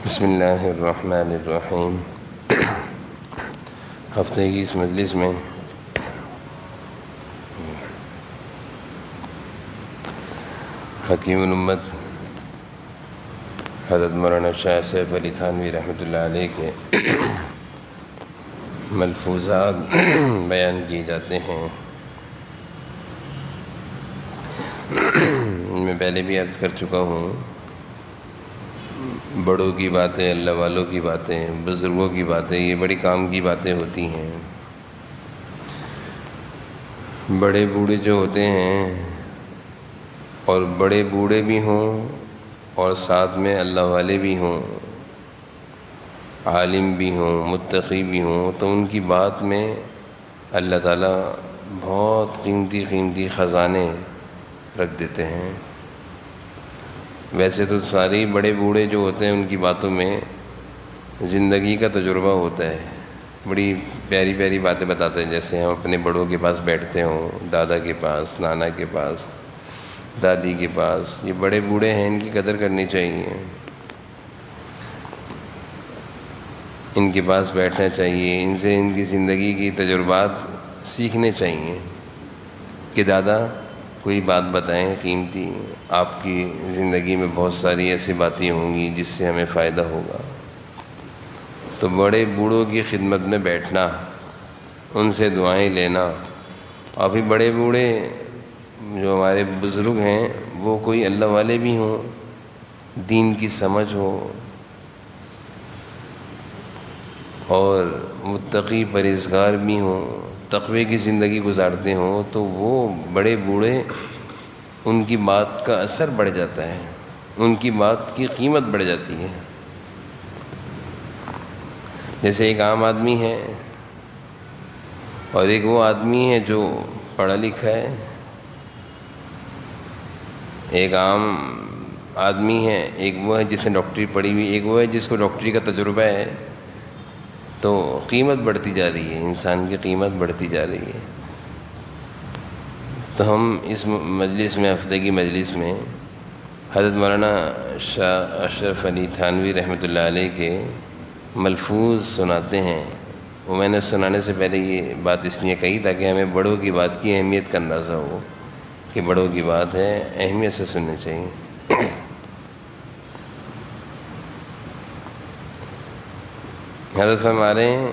بسم اللہ الرحمن الرحیم۔ ہفتے کی اس مجلس میں حکیم الامت حضرت مولانا شاہ سیف علی تھانوی رحمۃ اللہ علیہ کے ملفوظات بیان کیے جاتے ہیں۔ میں پہلے بھی عرض کر چکا ہوں، بڑوں کی باتیں، اللہ والوں کی باتیں، بزرگوں کی باتیں، یہ بڑی کام کی باتیں ہوتی ہیں۔ بڑے بوڑھے جو ہوتے ہیں، اور بڑے بوڑھے بھی ہوں اور ساتھ میں اللہ والے بھی ہوں، عالم بھی ہوں، متقی بھی ہوں، تو ان کی بات میں اللہ تعالیٰ بہت قیمتی قیمتی خزانے رکھ دیتے ہیں۔ ویسے تو سارے بڑے بوڑھے جو ہوتے ہیں ان کی باتوں میں زندگی کا تجربہ ہوتا ہے، بڑی پیاری پیاری باتیں بتاتے ہیں، جیسے ہم اپنے بڑوں کے پاس بیٹھتے ہوں، دادا کے پاس، نانا کے پاس، دادی کے پاس۔ یہ بڑے بوڑھے ہیں، ان کی قدر کرنی چاہیے، ان کے پاس بیٹھنا چاہیے، ان سے ان کی زندگی کی تجربات سیکھنے چاہیے کہ دادا کوئی بات بتائیں قیمتی، آپ کی زندگی میں بہت ساری ایسی باتیں ہوں گی جس سے ہمیں فائدہ ہوگا۔ تو بڑے بوڑھوں کی خدمت میں بیٹھنا، ان سے دعائیں لینا، اور پھر بڑے بوڑھے جو ہمارے بزرگ ہیں وہ کوئی اللہ والے بھی ہوں، دین کی سمجھ ہو اور متقی پرہیزگار بھی ہوں، تقوی کی زندگی گزارتے ہوں، تو وہ بڑے بوڑھے، ان کی بات کا اثر بڑھ جاتا ہے، ان کی بات کی قیمت بڑھ جاتی ہے۔ جیسے ایک عام آدمی ہے اور ایک وہ آدمی ہے جو پڑھا لکھا ہے۔ ایک عام آدمی ہے، ایک وہ ہے جس نے ڈاکٹری پڑھی ہوئی، ایک وہ ہے جس کو ڈاکٹری کا تجربہ ہے۔ تو قیمت بڑھتی جا رہی ہے، انسان کی قیمت بڑھتی جا رہی ہے۔ تو ہم اس مجلس میں، ہفتے کی مجلس میں، حضرت مولانا شاہ اشرف علی تھانوی رحمۃ اللہ علیہ کے ملفوظ سناتے ہیں۔ وہ میں نے سنانے سے پہلے یہ بات اس لیے کہی تاکہ ہمیں بڑوں کی بات کی اہمیت کا اندازہ ہو کہ بڑوں کی بات ہے، اہمیت سے سننی چاہیے۔ حضرت فرما رہے ہیں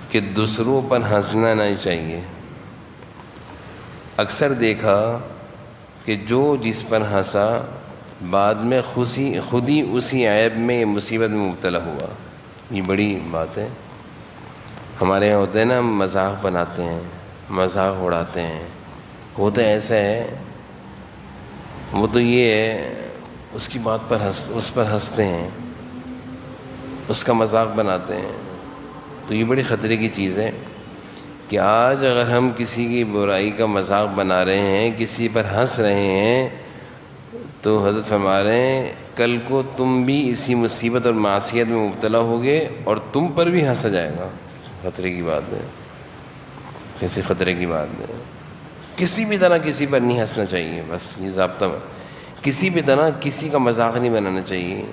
کہ دوسروں پر ہنسنا نہیں چاہیے۔ اکثر دیکھا کہ جو جس پر ہنسا بعد میں خود ہی اسی عیب میں، مصیبت میں مبتلا ہوا۔ یہ بڑی بات ہے۔ ہمارے یہاں ہوتے ہیں نا، ہم مذاق بناتے ہیں، مذاق اڑاتے ہیں، ہوتا ایسا ہے، وہ تو یہ ہے، اس کی بات پر اس پر ہنستے ہیں، اس کا مذاق بناتے ہیں۔ تو یہ بڑی خطرے کی چیز ہے کہ آج اگر ہم کسی کی برائی کا مذاق بنا رہے ہیں، کسی پر ہنس رہے ہیں، تو حضرت فرما رہے ہیں کل کو تم بھی اسی مصیبت اور معصیت میں مبتلا ہوگے اور تم پر بھی ہنسا جائے گا۔ خطرے کی بات ہے، کیسی خطرے کی بات ہے۔ کسی بھی طرح کسی پر نہیں ہنسنا چاہیے، بس یہ ضابطہ۔ کسی بھی طرح کسی کا مذاق نہیں بنانا چاہیے۔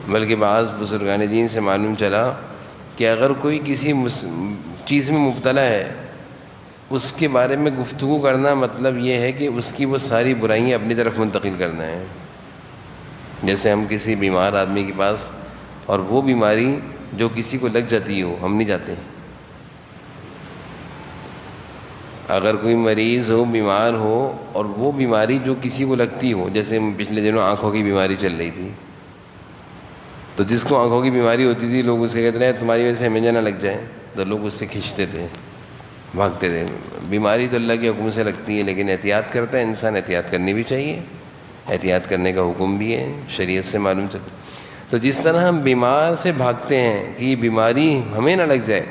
بلکہ بعض بزرگان دین سے معلوم چلا کہ اگر کوئی کسی چیز میں مبتلا ہے، اس کے بارے میں گفتگو کرنا مطلب یہ ہے کہ اس کی وہ ساری برائیاں اپنی طرف منتقل کرنا ہے۔ جیسے ہم کسی بیمار آدمی کے پاس، اور وہ بیماری جو کسی کو لگ جاتی ہو، ہم نہیں جاتے۔ اگر کوئی مریض ہو، بیمار ہو، اور وہ بیماری جو کسی کو لگتی ہو، جیسے پچھلے دنوں آنکھوں کی بیماری چل رہی تھی، تو جس کو آنکھوں کی بیماری ہوتی تھی، لوگ اسے کہتے ہیں تمہاری وجہ سے ہمیں نہ لگ جائے، تو لوگ اس سے کھنچتے تھے، بھاگتے تھے۔ بیماری تو اللہ کے حکم سے لگتی ہے، لیکن احتیاط کرتا ہے انسان، احتیاط کرنی بھی چاہیے، احتیاط کرنے کا حکم بھی ہے، شریعت سے معلوم چلتا۔ تو جس طرح ہم بیمار سے بھاگتے ہیں کہ یہ بیماری ہمیں نہ لگ جائے،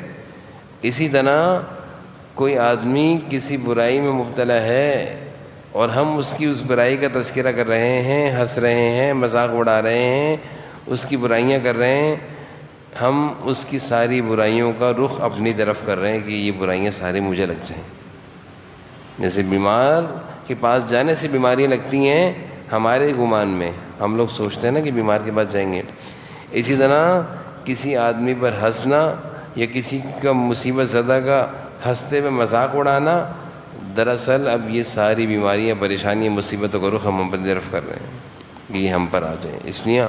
اسی طرح کوئی آدمی کسی برائی میں مبتلا ہے اور ہم اس برائی کا تذکرہ کر رہے ہیں، ہنس رہے ہیں، مذاق اڑا رہے ہیں، اس کی برائیاں کر رہے ہیں، ہم اس کی ساری برائیوں کا رخ اپنی طرف کر رہے ہیں کہ یہ برائیاں ساری مجھے لگ جائیں۔ جیسے بیمار کے پاس جانے سے بیماریاں لگتی ہیں، ہمارے گمان میں ہم لوگ سوچتے ہیں نا کہ بیمار کے پاس جائیں گے، اسی طرح کسی آدمی پر ہنسنا یا کسی کا مصیبت زدہ کا ہنستے میں مذاق اڑانا، دراصل اب یہ ساری بیماریاں، پریشانیاں، مصیبتوں کا رخ ہم پر طرف کر رہے ہیں کہ یہ ہم پر آ جائیں۔ اس لیے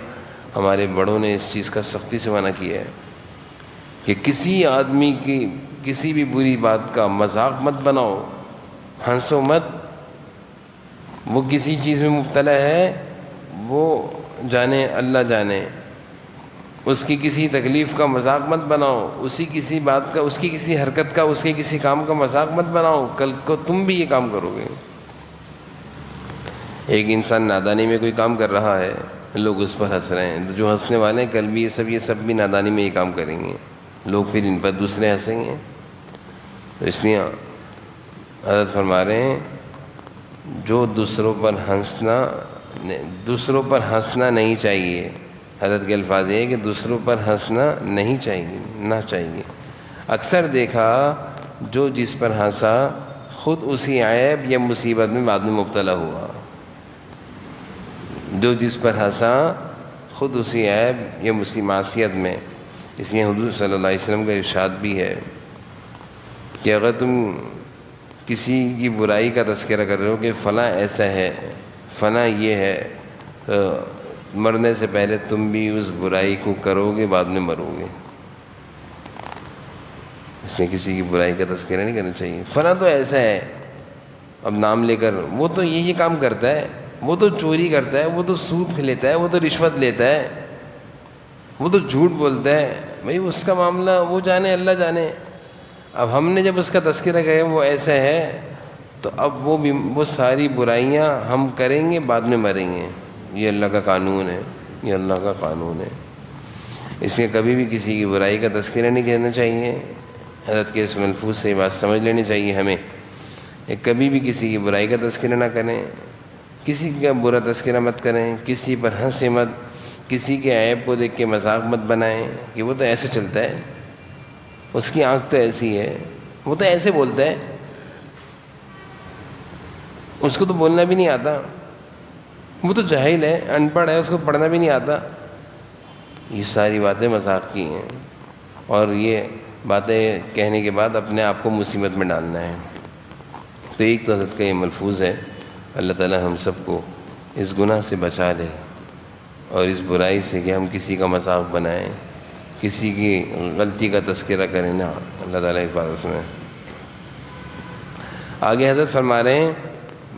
ہمارے بڑوں نے اس چیز کا سختی سے منع کیا ہے کہ کسی آدمی کی کسی بھی بری بات کا مذاق مت بناؤ، ہنسو مت۔ وہ کسی چیز میں مبتلا ہے، وہ جانے اللہ جانے، اس کی کسی تکلیف کا مذاق مت بناؤ، اسی کسی بات کا، اس کی کسی حرکت کا، اس کے کسی کام کا مذاق مت بناؤ، کل کو تم بھی یہ کام کرو گے۔ ایک انسان نادانی میں کوئی کام کر رہا ہے، لوگ اس پر ہنس رہے ہیں، جو ہنسنے والے ہیں کل بھی یہ سب بھی نادانی میں یہ کام کریں گے، لوگ پھر ان پر دوسرے ہنسیں گے۔ تو اس لیے حضرت فرما رہے ہیں جو دوسروں پر ہنسنا نہیں چاہیے۔ حضرت کے الفاظ یہ کہ دوسروں پر ہنسنا نہیں چاہیے۔ اکثر دیکھا جو جس پر ہنسا خود اسی عیب یا مصیبت میں بعد میں مبتلا ہوا۔ جو جس پر ہنسا خود اسی عیب یا معصیت میں۔ اس لیے حضور صلی اللہ علیہ وسلم کا ارشاد بھی ہے کہ اگر تم کسی کی برائی کا تذکرہ کر رہے ہو کہ فلاں ایسا ہے، فلاں یہ ہے، تو مرنے سے پہلے تم بھی اس برائی کو کرو گے، بعد میں مرو گے۔ اس نے کسی کی برائی کا تذکرہ نہیں کرنا چاہیے۔ فلاں تو ایسا ہے، اب نام لے کر وہ تو یہ کام کرتا ہے، وہ تو چوری کرتا ہے، وہ تو سود لیتا ہے، وہ تو رشوت لیتا ہے، وہ تو جھوٹ بولتا ہے۔ بھائی اس کا معاملہ وہ جانے، اللہ جانے۔ اب ہم نے جب اس کا تذکرہ کیا وہ ایسا ہے، تو اب وہ ساری برائیاں ہم کریں گے، بعد میں مریں گے۔ یہ اللہ کا قانون ہے، یہ اللہ کا قانون ہے۔ اس لیے کبھی بھی کسی کی برائی کا تذکرہ نہیں کرنا چاہیے۔ حضرت کے اس ملفوظ سے یہ بات سمجھ لینی چاہیے ہمیں، کبھی بھی کسی کی برائی کا تذکرہ نہ کریں، کسی کا برا تذکرہ مت کریں، کسی پر ہنسے مت، کسی کے عیب کو دیکھ کے مذاق مت بنائیں کہ وہ تو ایسے چلتا ہے، اس کی آنکھ تو ایسی ہے، وہ تو ایسے بولتا ہے، اس کو تو بولنا بھی نہیں آتا، وہ تو جاہل ہے، ان پڑھ ہے، اس کو پڑھنا بھی نہیں آتا۔ یہ ساری باتیں مذاق کی ہیں، اور یہ باتیں کہنے کے بعد اپنے آپ کو مصیبت میں ڈالنا ہے۔ تو ایک تو حضرت کا یہ ملفوظ ہے، اللہ تعالی ہم سب کو اس گناہ سے بچا لے، اور اس برائی سے کہ ہم کسی کا مذاق بنائیں، کسی کی غلطی کا تذکرہ کریں نا، اللہ تعالیٰ حفاظت میں۔ آگے حضرت فرما رہے ہیں،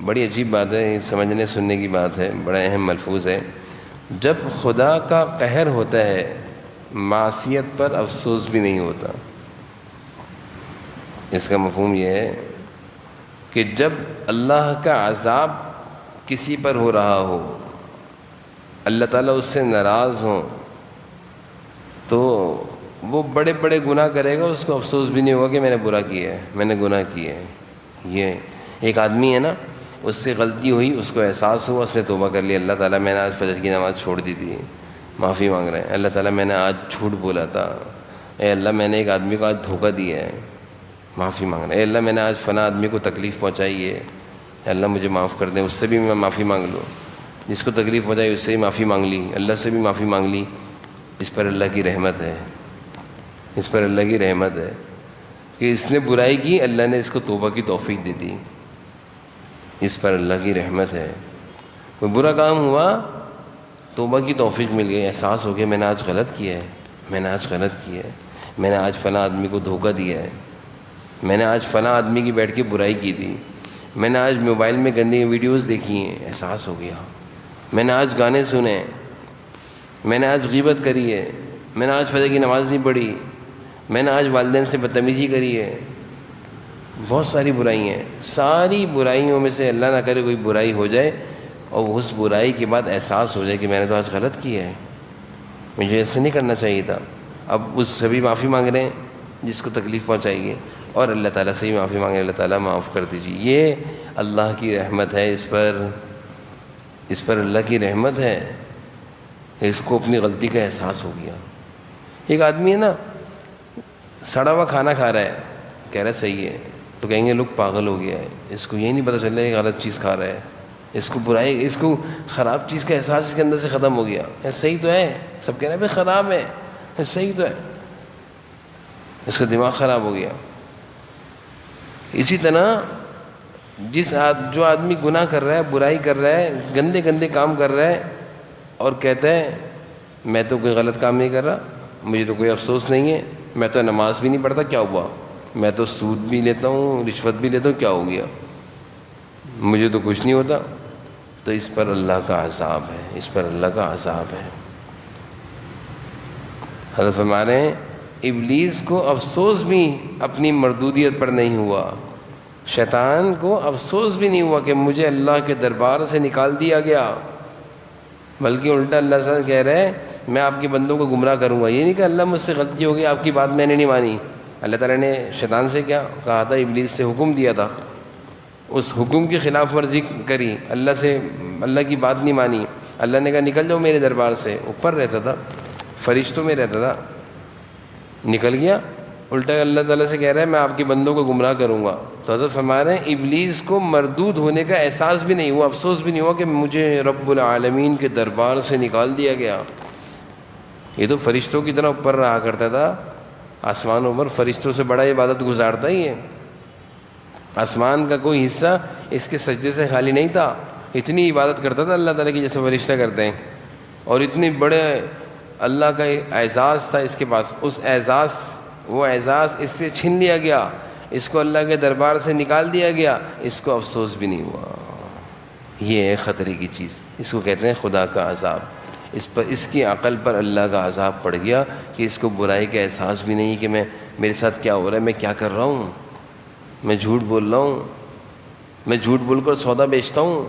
بڑی عجیب بات ہے، یہ سمجھنے سننے کی بات ہے، بڑا اہم ملفوظ ہے۔ جب خدا کا قہر ہوتا ہے، معصیت پر افسوس بھی نہیں ہوتا۔ اس کا مفہوم یہ ہے کہ جب اللہ کا عذاب کسی پر ہو رہا ہو، اللہ تعالیٰ اس سے ناراض ہوں، تو وہ بڑے بڑے گناہ کرے گا، اس کو افسوس بھی نہیں ہوگا کہ میں نے برا کیا ہے، میں نے گناہ کیا ہے۔ یہ ایک آدمی ہے نا، اس سے غلطی ہوئی، اس کو احساس ہوا، اس نے توبہ کر لیا، اللہ تعالیٰ میں نے آج فجر کی نماز چھوڑ دی تھی، معافی مانگ رہے ہیں۔ اللہ تعالیٰ میں نے آج جھوٹ بولا تھا، اے اللہ میں نے ایک آدمی کو آج دھوکہ دیا ہے، معافی مانگ رہے ہیں۔ اے اللہ میں نے آج فلاں آدمی کو تکلیف پہنچائی ہے، اے اللہ مجھے معاف کر دیں، اس سے بھی میں معافی مانگ لوں۔ جس کو تکلیف پہنچائی اس سے بھی معافی مانگ لی، اللہ سے بھی معافی مانگ لی۔ اس پر اللہ کی رحمت ہے، اس پر اللہ کی رحمت ہے کہ اس نے برائی کی، اللہ نے اس کو توبہ کی توفیق دے دی۔ اس پر اللہ کی رحمت ہے۔ کوئی برا کام ہوا، توبہ کی توفیق مل گئی، احساس ہو گیا میں نے آج غلط کیا ہے، میں نے آج غلط کیا ہے، میں نے آج فلاں آدمی کو دھوکہ دیا ہے، میں نے آج فلاں آدمی کی بیٹھ کے برائی کی تھی، میں نے آج موبائل میں گندی ویڈیوز دیکھی ہیں، احساس ہو گیا، میں نے آج گانے سنے، میں نے آج غیبت کری ہے، میں نے آج فجر کی نماز نہیں پڑھی، میں نے آج والدین سے بدتمیزی کری ہے۔ بہت ساری برائیاں ہیں، ساری برائیوں میں سے اللہ نہ کرے کوئی برائی ہو جائے اور اس برائی کے بعد احساس ہو جائے کہ میں نے تو آج غلط کیا ہے، مجھے ایسے نہیں کرنا چاہیے تھا۔ اب اس سے بھی معافی مانگ رہے ہیں جس کو تکلیف پہنچائی ہے، اور اللہ تعالیٰ سے بھی معافی مانگے، اللہ تعالیٰ معاف کر دیجیے۔ یہ اللہ کی رحمت ہے، اس پر اللہ کی رحمت ہے کہ اس کو اپنی غلطی کا احساس ہو گیا۔ ایک آدمی ہے نا، سڑا ہوا کھانا کھا رہا ہے، کہہ رہا ہے صحیح ہے، تو کہیں گے لوگ پاگل ہو گیا ہے، اس کو یہی نہیں پتہ چل رہا ہے کہ غلط چیز کھا رہا ہے۔ اس کو برائی، اس کو خراب چیز کا احساس اس کے اندر سے ختم ہو گیا. صحیح تو ہے، سب کہہ رہے ہیں بھائی خراب ہے، صحیح تو ہے، اس کا دماغ خراب ہو گیا. اسی طرح جو آدمی گناہ کر رہا ہے، برائی کر رہا ہے، گندے گندے کام کر رہا ہے اور کہتا ہے میں تو کوئی غلط کام نہیں کر رہا، مجھے تو کوئی افسوس نہیں ہے، میں تو نماز بھی نہیں پڑھتا، کیا ہوا؟ میں تو سود بھی لیتا ہوں، رشوت بھی لیتا ہوں، کیا ہو گیا؟ مجھے تو کچھ نہیں ہوتا. تو اس پر اللہ کا عذاب ہے، اس پر اللہ کا عذاب ہے. حضرت فرما رہے ہیں ابلیس کو افسوس بھی اپنی مردودیت پر نہیں ہوا، شیطان کو افسوس بھی نہیں ہوا کہ مجھے اللہ کے دربار سے نکال دیا گیا، بلکہ الٹا اللہ سے کہہ رہے ہیں میں آپ کے بندوں کو گمراہ کروں گا. یہ نہیں کہ اللہ مجھ سے غلطی ہو گئی، آپ کی بات میں نے نہیں مانی. اللہ تعالیٰ نے شیطان سے کیا کہا تھا؟ ابلیس سے حکم دیا تھا، اس حکم کی خلاف ورزی کری، اللہ کی بات نہیں مانی. اللہ نے کہا نکل جاؤ میرے دربار سے. اوپر رہتا تھا، فرشتوں میں رہتا تھا، نکل گیا. الٹا اللہ تعالیٰ سے کہہ رہا ہے میں آپ کے بندوں کو گمراہ کروں گا. تو حضرت فرما رہے ہیں ابلیس کو مردود ہونے کا احساس بھی نہیں ہوا، افسوس بھی نہیں ہوا کہ مجھے رب العالمین کے دربار سے نکال دیا گیا. یہ تو فرشتوں کی طرح اوپر رہا کرتا تھا، آسمانوں پر فرشتوں سے بڑا عبادت گزارتا ہی ہے. آسمان کا کوئی حصہ اس کے سجدے سے خالی نہیں تھا، اتنی عبادت کرتا تھا اللہ تعالیٰ کی جیسے فرشتہ کرتے ہیں. اور اتنی بڑے اللہ کا اعزاز تھا اس کے پاس، وہ اعزاز اس سے چھین لیا گیا، اس کو اللہ کے دربار سے نکال دیا گیا، اس کو افسوس بھی نہیں ہوا. یہ ہے خطرے کی چیز، اس کو کہتے ہیں خدا کا عذاب. اس کی عقل پر اللہ کا عذاب پڑ گیا کہ اس کو برائی کا احساس بھی نہیں کہ میرے ساتھ کیا ہو رہا ہے، میں کیا کر رہا ہوں، میں جھوٹ بول رہا ہوں، میں جھوٹ بول کر سودا بیچتا ہوں،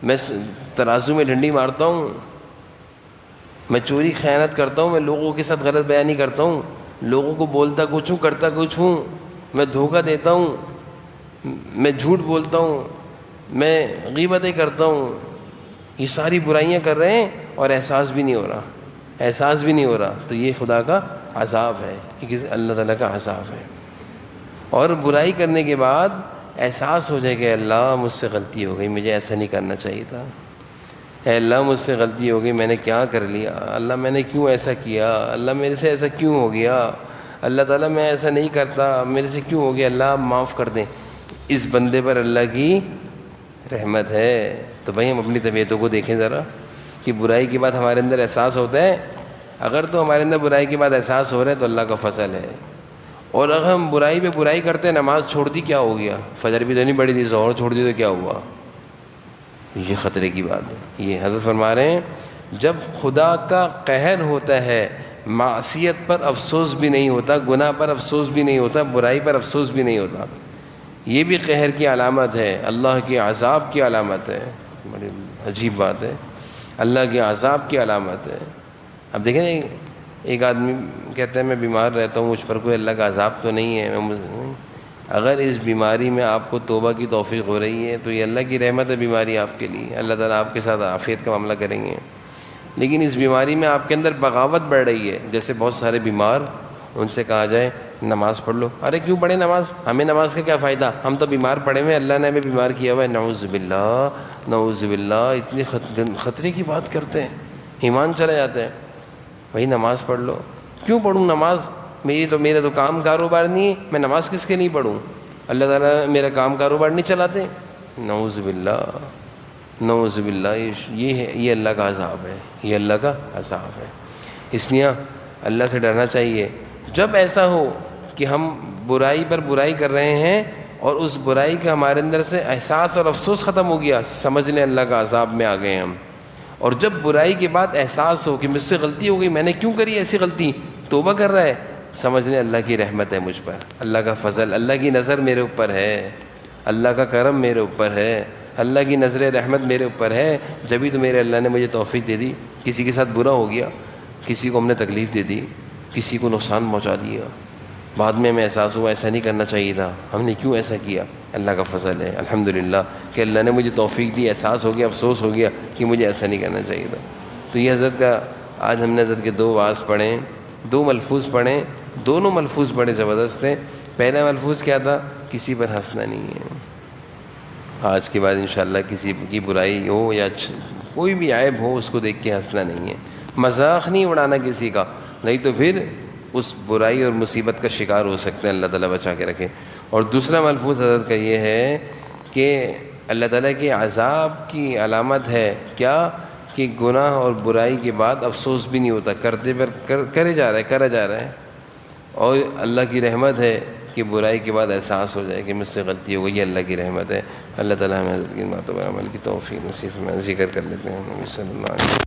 میں ترازو میں ڈنڈی مارتا ہوں، میں چوری خیانت کرتا ہوں، میں لوگوں کے ساتھ غلط بیانی کرتا ہوں، لوگوں کو بولتا کچھ ہوں کرتا کچھ ہوں، میں دھوکہ دیتا ہوں، میں جھوٹ بولتا ہوں، میں غیبتیں کرتا ہوں. یہ ساری برائیاں کر رہے ہیں اور احساس بھی نہیں ہو رہا. تو یہ خدا کا عذاب ہے، یہ اللہ تعالیٰ کا عذاب ہے. اور برائی کرنے کے بعد احساس ہو جائے کہ اللہ مجھ سے غلطی ہو گئی، مجھے ایسا نہیں کرنا چاہیے تھا، اے اللہ مجھ سے غلطی ہو گئی، میں نے کیا کر لیا، اللہ میں نے کیوں ایسا کیا، اللہ میرے سے ایسا کیوں ہو گیا، اللہ تعالیٰ میں ایسا نہیں کرتا، میرے سے کیوں ہو گیا، اللہ آپ معاف کر دیں. اس بندے پر اللہ کی رحمت ہے. تو بھائی ہم اپنی طبیعتوں کو دیکھیں ذرا کہ برائی کے بعد ہمارے اندر احساس ہوتا ہے. اگر تو ہمارے اندر برائی کے بعد احساس ہو رہا ہے تو اللہ کا فضل ہے. اور اگر ہم برائی پہ برائی کرتے ہیں، نماز چھوڑ دی کیا ہو گیا، فجر بھی تو نہیں پڑھی تھی، ظہر چھوڑ دی تو کیا ہوا، یہ خطرے کی بات ہے. یہ حضرت فرما رہے ہیں جب خدا کا قہر ہوتا ہے، معصیت پر افسوس بھی نہیں ہوتا، گناہ پر افسوس بھی نہیں ہوتا، برائی پر افسوس بھی نہیں ہوتا. یہ بھی قہر کی علامت ہے، اللہ کے عذاب کی علامت ہے. بڑی عجیب بات ہے، اللہ کے عذاب کی علامت ہے. اب دیکھیں ایک آدمی کہتا ہے میں بیمار رہتا ہوں، مجھ پر کوئی اللہ کا عذاب تو نہیں ہے. اگر اس بیماری میں آپ کو توبہ کی توفیق ہو رہی ہے تو یہ اللہ کی رحمت ہے بیماری آپ کے لیے، اللہ تعالیٰ آپ کے ساتھ عافیت کا معاملہ کریں گے. لیکن اس بیماری میں آپ کے اندر بغاوت بڑھ رہی ہے، جیسے بہت سارے بیمار، ان سے کہا جائے نماز پڑھ لو، ارے کیوں پڑھیں نماز، ہمیں نماز کا کیا فائدہ، ہم تو بیمار پڑے ہوئے، اللہ نے ہمیں بیمار کیا ہوا ہے. نعوذ باللہ نعوذ باللہ، اتنی خطرے کی بات کرتے ہیں، ایمان چلا جاتے ہیں. بھائی نماز پڑھ لو. کیوں پڑھوں نماز، میرا تو کام کاروبار نہیں ہے، میں نماز کس کے لیے پڑھوں، اللہ تعالیٰ میرا کام کاروبار نہیں چلاتے. نعوذ باللہ نعوذ باللہ، یہ اللہ کا عذاب ہے، یہ اللہ کا عذاب ہے. اس لیے اللہ سے ڈرنا چاہیے. جب ایسا ہو کہ ہم برائی پر برائی کر رہے ہیں اور اس برائی کا ہمارے اندر سے احساس اور افسوس ختم ہو گیا، سمجھ لیں اللہ کا عذاب میں آ گئے ہم. اور جب برائی کے بعد احساس ہو کہ مجھ سے غلطی ہو گئی، میں نے کیوں کری ایسی غلطی، توبہ کر رہا ہے، سمجھ لیں اللہ کی رحمت ہے مجھ پر، اللہ کا فضل، اللہ کی نظر میرے اوپر ہے، اللہ کا کرم میرے اوپر ہے، اللہ کی نظر رحمت میرے اوپر ہے. جبھی تو میرے اللہ نے مجھے توفیق دے دی. کسی کے ساتھ برا ہو گیا، کسی کو ہم نے تکلیف دے دی، کسی کو نقصان پہنچا دیا، بعد میں ہمیں احساس ہوا ایسا نہیں کرنا چاہیے تھا، ہم نے کیوں ایسا کیا. اللہ کا فضل ہے الحمدللہ کہ اللہ نے مجھے توفیق دی، احساس ہو گیا، افسوس ہو گیا کہ مجھے ایسا نہیں کرنا چاہیے تھا. تو یہ حضرت کا آج ہم نے حضرت کے 2 واعظ پڑھیں، 2 ملفوظ پڑھیں، دونوں ملفوظ بڑے زبردست ہیں. پہلا ملفوظ کیا تھا، کسی پر ہنسنا نہیں ہے. آج کے بعد انشاءاللہ کسی کی برائی ہو یا کوئی بھی عیب ہو اس کو دیکھ کے ہنسنا نہیں ہے، مذاق نہیں اڑانا کسی کا، نہیں تو پھر اس برائی اور مصیبت کا شکار ہو سکتے ہیں، اللہ تعالیٰ بچا کے رکھے۔ اور دوسرا ملفوظ حضرت کا یہ ہے کہ اللہ تعالیٰ کے عذاب کی علامت ہے کیا، کہ گناہ اور برائی کے بعد افسوس بھی نہیں ہوتا، کرتے پر کرے جا رہا ہے، اور اللہ کی رحمت ہے کہ برائی کے بعد احساس ہو جائے کہ مجھ سے غلطی ہو گئی، یہ اللہ کی رحمت ہے۔ اللہ تعالیٰ ہمیں حضرت کی باتوں پر عمل کی توفیق نصیب فرمائے۔ ذکر کر لیتے ہیں نبی صلی اللہ علیہ وسلم۔